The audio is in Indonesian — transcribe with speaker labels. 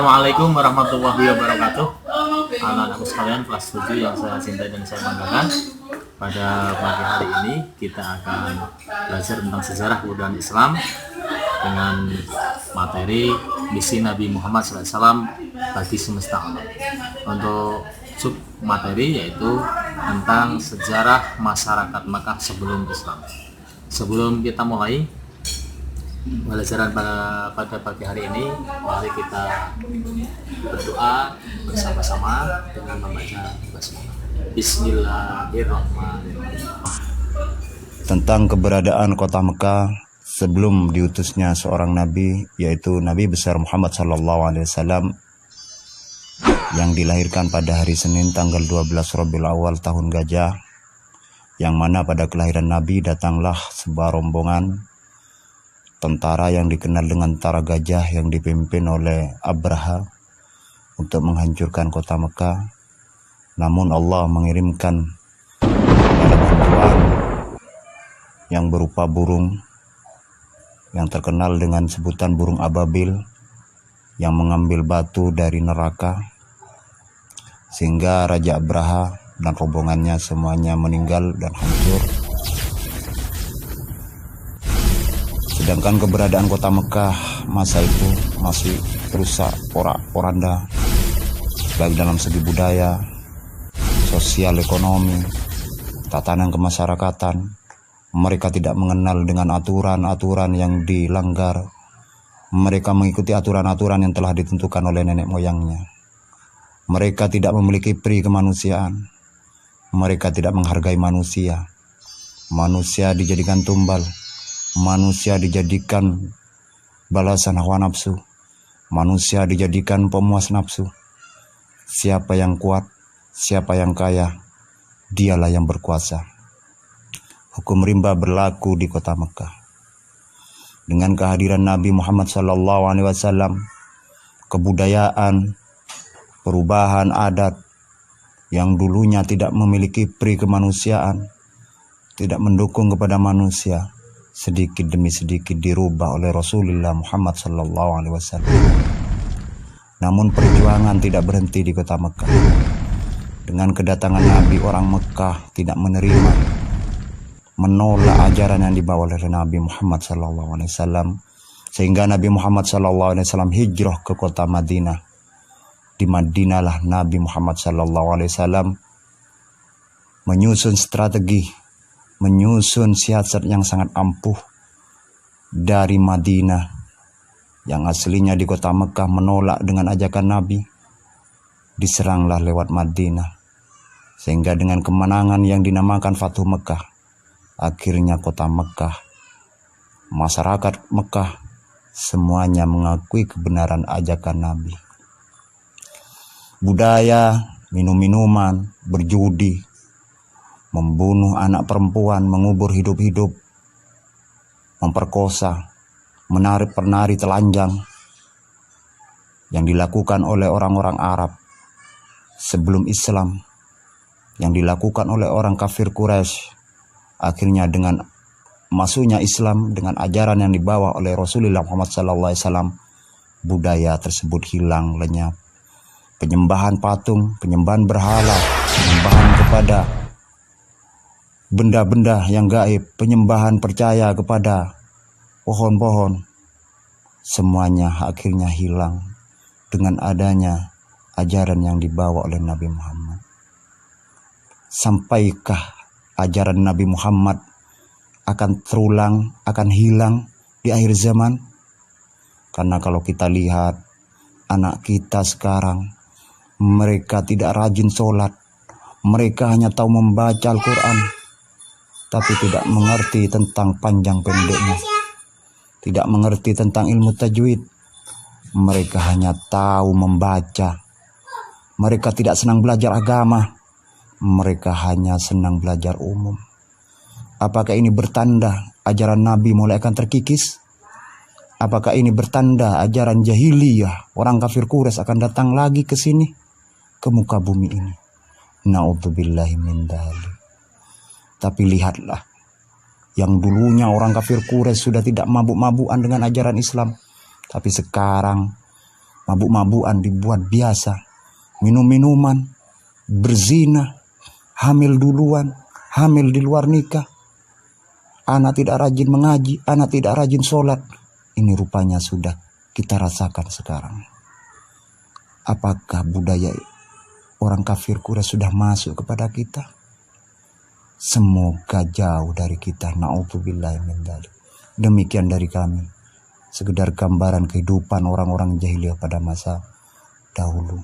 Speaker 1: Assalamualaikum warahmatullahi wabarakatuh. Anak-anakku sekalian kelas 7 yang saya cintai dan saya banggakan. Pada pagi hari ini kita akan belajar tentang sejarah kebudayaan Islam dengan materi misi Nabi Muhammad SAW bagi semesta alam. Untuk sub materi yaitu tentang sejarah masyarakat Makkah sebelum Islam. Sebelum kita mulai pelajaran pada pagi hari ini, mari kita berdoa bersama-sama dengan membaca basmalah. Bismillahirrahmanirrahim.
Speaker 2: Tentang keberadaan kota Mekah sebelum diutusnya seorang nabi, yaitu Nabi besar Muhammad SAW, yang dilahirkan pada hari Senin tanggal 12 Rabiul Awal tahun Gajah, yang mana pada kelahiran Nabi datanglah sebuah rombongan tentara yang dikenal dengan tentara gajah yang dipimpin oleh Abraha untuk menghancurkan kota Mekah. Namun Allah mengirimkan bantuan yang berupa burung yang terkenal dengan sebutan burung ababil yang mengambil batu dari neraka, sehingga Raja Abraha dan rombongannya semuanya meninggal dan hancur. Sedangkan keberadaan kota Mekah masa itu masih rusak porak-poranda, baik dalam segi budaya, sosial, ekonomi, tatanan kemasyarakatan. Mereka tidak mengenal dengan aturan-aturan yang dilanggar. Mereka mengikuti aturan-aturan yang telah ditentukan oleh nenek moyangnya. Mereka tidak memiliki pri kemanusiaan. Mereka tidak menghargai manusia. Manusia dijadikan tumbal. Manusia dijadikan balasan hawa nafsu. Manusia dijadikan pemuas nafsu. Siapa yang kuat, siapa yang kaya, dialah yang berkuasa. Hukum rimba berlaku di kota Mekah. Dengan kehadiran Nabi Muhammad SAW, kebudayaan, perubahan adat yang dulunya tidak memiliki pri kemanusiaan, tidak mendukung kepada manusia, sedikit demi sedikit dirubah oleh Rasulullah Muhammad SAW. Namun perjuangan tidak berhenti di kota Mekah. Dengan kedatangan Nabi, orang Mekah tidak menerima, menolak ajaran yang dibawa oleh Nabi Muhammad SAW, sehingga Nabi Muhammad SAW hijrah ke kota Madinah. Di Madinahlah Nabi Muhammad SAW menyusun strategi, menyusun siasat yang sangat ampuh. Dari Madinah yang aslinya di kota Mekah menolak dengan ajakan Nabi, diseranglah lewat Madinah, sehingga dengan kemenangan yang dinamakan Fathu Mekah, akhirnya kota Mekah, masyarakat Mekah semuanya mengakui kebenaran ajakan Nabi. Budaya, minum-minuman, berjudi, membunuh anak perempuan, mengubur hidup-hidup, memperkosa, menarik penari telanjang yang dilakukan oleh orang-orang Arab sebelum Islam, yang dilakukan oleh orang kafir Quraisy. Akhirnya dengan masuknya Islam, dengan ajaran yang dibawa oleh Rasulullah Muhammad SAW, budaya tersebut hilang lenyap. Penyembahan patung, penyembahan berhala, penyembahan kepada benda-benda yang gaib, penyembahan percaya kepada pohon-pohon, semuanya akhirnya hilang dengan adanya ajaran yang dibawa oleh Nabi Muhammad. Sampaikah ajaran Nabi Muhammad akan terulang, akan hilang di akhir zaman? Karena kalau kita lihat anak kita sekarang, mereka tidak rajin sholat, mereka hanya tahu membaca Al-Quran, tapi tidak mengerti tentang panjang pendeknya, tidak mengerti tentang ilmu tajwid. Mereka hanya tahu membaca. Mereka tidak senang belajar agama. Mereka hanya senang belajar umum. Apakah ini bertanda ajaran Nabi mulai akan terkikis? Apakah ini bertanda ajaran jahiliyah, orang kafir Quraisy akan datang lagi ke sini, ke muka bumi ini? Na'udzubillahi min dzalik. Tapi lihatlah, yang dulunya orang kafir Quraisy sudah tidak mabuk-mabukan dengan ajaran Islam, tapi sekarang mabuk-mabukan dibuat biasa, minum-minuman, berzina, hamil duluan, hamil di luar nikah, anak tidak rajin mengaji, anak tidak rajin sholat. Ini rupanya sudah kita rasakan sekarang. Apakah budaya orang kafir Quraisy sudah masuk kepada kita? Semoga jauh dari kita. Na'udzubillahi min dzalik. Demikian dari kami, sekedar gambaran kehidupan orang-orang jahiliyah pada masa dahulu.